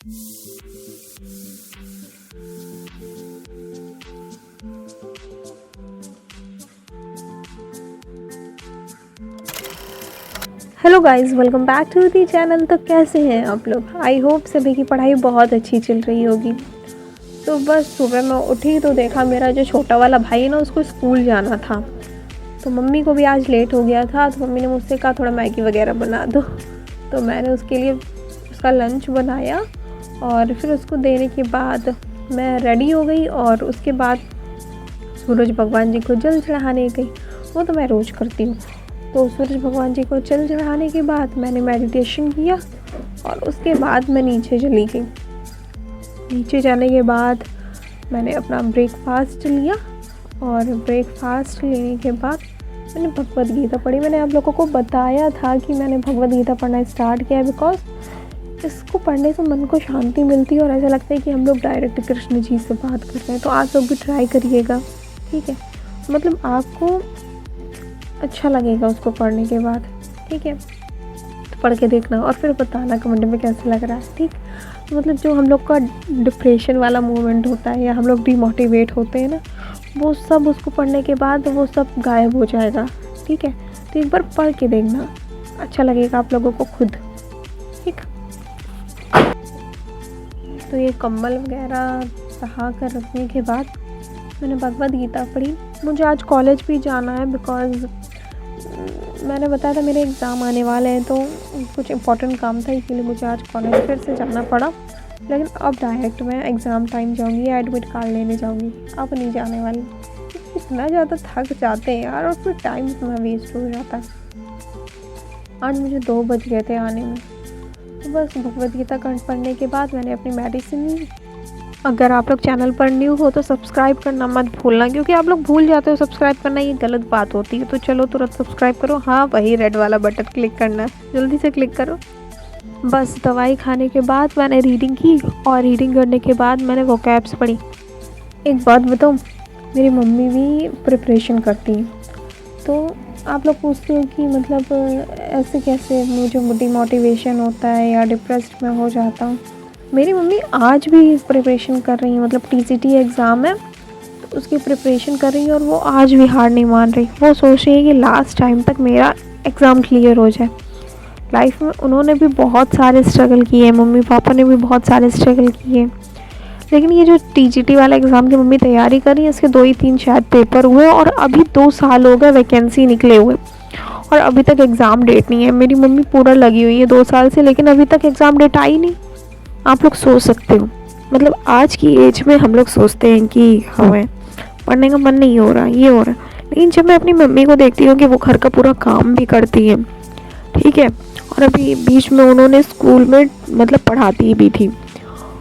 Hello guys, welcome back to the channel. तो कैसे हैं आप लोग? आई होप सभी की पढ़ाई बहुत अच्छी चल रही होगी। तो बस सुबह मैं उठी तो देखा मेरा जो छोटा वाला भाई है ना, उसको स्कूल जाना था। तो मम्मी को भी आज लेट हो गया था, तो मम्मी ने मुझसे कहा थोड़ा मैगी वगैरह बना दो। तो मैंने उसके लिए उसका लंच बनाया और फिर उसको देने के बाद मैं रेडी हो गई और उसके बाद सूरज भगवान जी को जल चढ़ाने गई। वो तो मैं रोज़ करती हूँ। तो सूरज भगवान जी को जल चढ़ाने के बाद मैंने मेडिटेशन किया और उसके बाद मैं नीचे चली गई। नीचे जाने के बाद मैंने अपना ब्रेकफास्ट लिया और ब्रेकफास्ट लेने के बाद मैंने भगवद गीता पढ़ी। मैंने आप लोगों को बताया था कि मैंने भगवद गीता पढ़ना स्टार्ट किया है बिकॉज इसको पढ़ने से मन को शांति मिलती है और ऐसा लगता है कि हम लोग डायरेक्ट कृष्ण जी से बात कर रहे हैं। तो आप लोग भी ट्राई करिएगा, ठीक है? मतलब आपको अच्छा लगेगा उसको पढ़ने के बाद, ठीक है? तो पढ़ के देखना और फिर बताना कमेंट में कैसा लग रहा है, ठीक? मतलब जो हम लोग का डिप्रेशन वाला मोमेंट होता है या हम लोग डिमोटिवेट होते हैं ना, वो सब उसको पढ़ने के बाद वो सब गायब हो जाएगा, ठीक है? तो एक बार पढ़ के देखना, अच्छा लगेगा आप लोगों को खुद, ठीक? तो ये कंबल वगैरह सहा कर रखने के बाद मैंने भगवद गीता पढ़ी। मुझे आज कॉलेज भी जाना है बिकॉज़ मैंने बताया था मेरे एग्ज़ाम आने वाले हैं, तो कुछ इम्पोर्टेंट काम था, इसीलिए मुझे आज कॉलेज फिर से जाना पड़ा। लेकिन अब डायरेक्ट मैं एग्ज़ाम टाइम जाऊंगी, एडमिट कार्ड लेने जाऊंगी, अब नहीं जाने वाली। इतना ज़्यादा थक जाते हैं यार और फिर टाइम इतना वेस्ट हो जाता है। आज मुझे 2 बज गए थे आने में। तो बस भगवद गीता कंठ पढ़ने के बाद मैंने अपनी मेडिसिन ली। अगर आप लोग चैनल पर न्यू हो तो सब्सक्राइब करना मत भूलना, क्योंकि आप लोग भूल जाते हो सब्सक्राइब करना, ये गलत बात होती है। तो चलो तुरंत सब्सक्राइब करो। हाँ, वही रेड वाला बटन क्लिक करना, जल्दी से क्लिक करो। बस दवाई खाने के बाद मैंने रीडिंग की और रीडिंग करने के बाद मैंने वोकैब्स पढ़ी। एक बात बताऊँ, मेरी मम्मी भी प्रिपरेशन करती हैं। तो आप लोग पूछते हो कि मतलब ऐसे कैसे मुझे डिमोटिवेशन होता है या डिप्रेस्ड मैं हो जाता हूँ। मेरी मम्मी आज भी प्रिपरेशन कर रही है, मतलब टीसीटी एग्ज़ाम है तो उसकी प्रिपरेशन कर रही है और वो आज भी हार नहीं मान रही। वो सोच रही है कि लास्ट टाइम तक मेरा एग्ज़ाम क्लियर हो जाए। लाइफ में उन्होंने भी बहुत सारे स्ट्रगल किए हैं, मम्मी पापा ने भी बहुत सारे स्ट्रगल किए, लेकिन ये जो टीजीटी वाला एग्ज़ाम की मम्मी तैयारी कर रही है, इसके 2 ही 3 शायद पेपर हुए और अभी 2 साल हो गए वैकेंसी निकले हुए और अभी तक एग्ज़ाम डेट नहीं है। मेरी मम्मी पूरा लगी हुई है 2 साल से, लेकिन अभी तक एग्ज़ाम डेट आई नहीं। आप लोग सोच सकते हो, मतलब आज की एज में हम लोग सोचते हैं कि हमें पढ़ने का मन नहीं हो रहा, ये हो रहा, लेकिन जब मैं अपनी मम्मी को देखती हूँ कि वो घर का पूरा काम भी करती है, ठीक है, और अभी बीच में उन्होंने स्कूल में मतलब पढ़ाती भी थी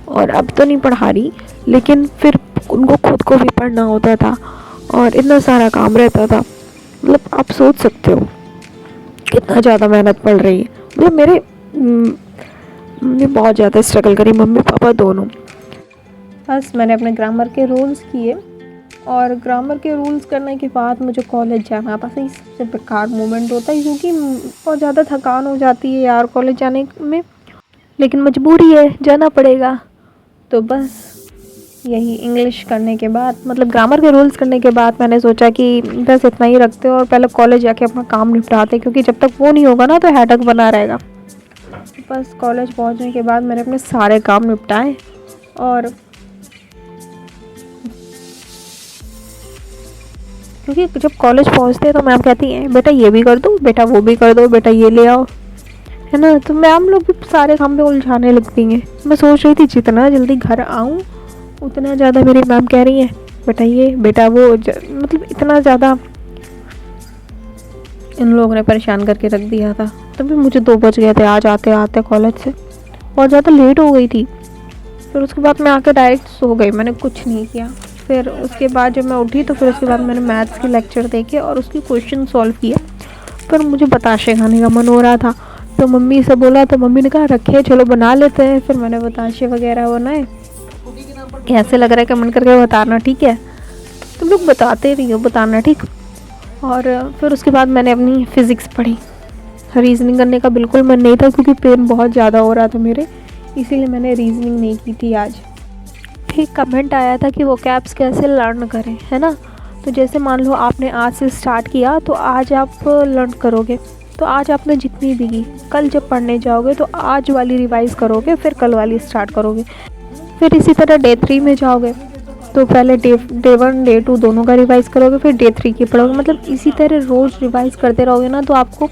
और अब तो नहीं पढ़ा रही, लेकिन फिर उनको खुद को भी पढ़ना होता था और इतना सारा काम रहता था। मतलब आप सोच सकते हो कितना ज़्यादा मेहनत पड़ रही है। मतलब मैंने बहुत ज़्यादा स्ट्रगल करी, मम्मी पापा दोनों। बस मैंने अपने ग्रामर के रूल्स किए और ग्रामर के रूल्स करने के बाद मुझे कॉलेज जाना था। सही सबसे बेकार मोमेंट होता है, क्योंकि बहुत ज़्यादा थकान हो जाती है यार कॉलेज जाने में, लेकिन मजबूरी है, जाना पड़ेगा। तो बस यही इंग्लिश करने के बाद, मतलब ग्रामर के रूल्स करने के बाद मैंने सोचा कि बस इतना ही रखते हो और पहले कॉलेज जाके अपना काम निपटाते, क्योंकि जब तक वो नहीं होगा ना तो हेडेक बना रहेगा। बस कॉलेज पहुंचने के बाद मैंने अपने सारे काम निपटाए और क्योंकि जब कॉलेज पहुंचते हैं तो मैम कहती हैं बेटा ये भी कर दो, बेटा वो भी कर दो, बेटा ये ले आओ, है ना। तो मैम लोग भी सारे काम में उलझाने लगती हैं। मैं सोच रही थी जितना जल्दी घर आऊँ उतना ज़्यादा मेरी मैम कह रही है बेटा ये, बेटा वो, मतलब इतना ज़्यादा इन लोगों ने परेशान करके रख दिया था। तभी मुझे 2 बज गए थे आज आते आते कॉलेज से, बहुत ज़्यादा लेट हो गई थी। फिर उसके बाद मैं आकर डायरेक्ट सो गई, मैंने कुछ नहीं किया। फिर उसके बाद जब मैं उठी तो फिर उसके बाद मैंने मैथ्स के लेक्चर देखे और उसकी क्वेश्चन सॉल्व किया। पर मुझे बताशे खाने का मन हो रहा था, तो मम्मी से बोला तो मम्मी ने कहा रखे चलो बना लेते हैं। फिर मैंने बताशे वगैरह बनाए। कैसे लग रहा है कमेंट करके बताना, ठीक है? तुम लोग बताते रहिए, बताना, ठीक? और फिर उसके बाद मैंने अपनी फ़िज़िक्स पढ़ी। रीज़निंग करने का बिल्कुल मन नहीं था क्योंकि पेन बहुत ज़्यादा हो रहा था मेरे, इसीलिए मैंने रीजनिंग नहीं की थी आज। ठीक कमेंट आया था कि वो कैप्स कैसे लर्न करें, है ना। तो जैसे मान लो आपने आज से स्टार्ट किया तो आज आप लर्न करोगे, तो आज आपने जितनी भी की, कल जब पढ़ने जाओगे तो आज वाली रिवाइज़ करोगे, फिर कल वाली स्टार्ट करोगे। फिर इसी तरह डे 3 में जाओगे तो पहले डे 1 डे 2 दोनों का रिवाइज़ करोगे, फिर डे 3 की पढ़ोगे। मतलब इसी तरह रोज़ रिवाइज़ करते रहोगे ना, तो आपको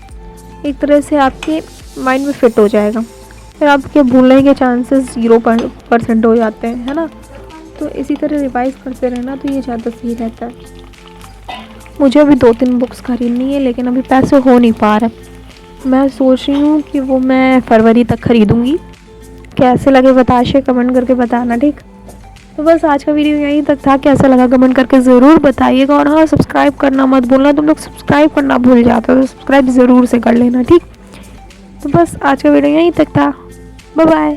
एक तरह से आपके माइंड में फिट हो जाएगा। फिर आपके भूलने के चांसेस 0% हो जाते हैं, है ना। तो इसी तरह रिवाइज़ करते रहना तो ये ज़्यादा सही रहता है। मुझे अभी 2-3 बुक्स खरीदनी है, लेकिन अभी पैसे हो नहीं पा रहे। मैं सोच रही हूँ कि वो मैं फरवरी तक खरीदूँगी। कैसे लगे बताइए, कमेंट करके बताना, ठीक। तो बस आज का वीडियो यहीं तक था। कैसा लगा कमेंट करके ज़रूर बताइएगा। और हाँ, सब्सक्राइब करना मत भूलना, तुम लोग सब्सक्राइब करना भूल जाते हो, तो सब्सक्राइब ज़रूर से कर लेना, ठीक। तो बस आज का वीडियो यहीं तक था। Bye bye.